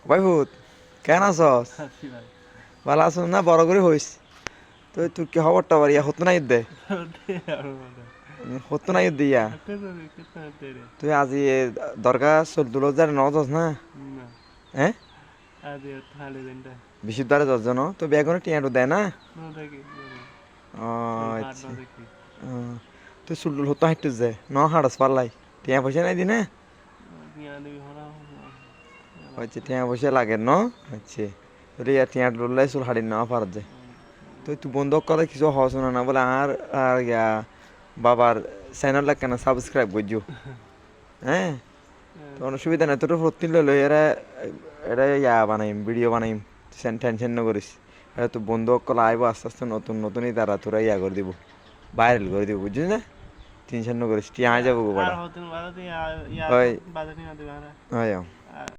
ভাই ভূত কেন আছস? আছি ভাই। ভালো আছো না? বড় করে হইস তো তোর কি খবরটা বাড়ি হতো না ইদ্দে দে আর বলে। হতো না ইয়া হাতে ধরে কিতনা তেরে। তুই আজি দরগা চোদ্দ হাজার ন দশ না না হ্যাঁ আদি থালে দিনটা বিশুদ্ধ দ্বারা দশজন তো বেগুনে টিয়াটো দেয় না নো দেখি বলে ও ওই ভাত আচ্ছা না দেখি তুই চুল্লুল হতো হাঁটতে যে ন হাড়স পারলাই টিয়া পয়সা নাই দিনে নিয়া দেবি হরা আচ্ছা টিয়া পয়সা লাগে ন আচ্ছা রিয়া টিয়া ডুল্লাই চুল হাড়ি নেওয়া পার যায় তুই বন্ধ করে কিছু হস না বলে আর আর ইয়া বাবার চ্যানেল কেন সাবস্ক্রাইব করছো হ্যাঁ তো অসুবিধা নাই তোর প্রতি লইলো এরা এটা ইয়া বানাইম ভিডিও বানাইম টেনশন না করিস এটা তো বন্ধু সকল আইব আস্তে আস্তে নতুন নতুনই তারা তোরা ইয়া করে দিব ভাইরাল করে দিব বুঝছিস না টেনশন না করিস টিয়া যাবো আর গোবাটা হতেন বাজাতে ইয়া হয় বাজাতে না দেবে হরা হয়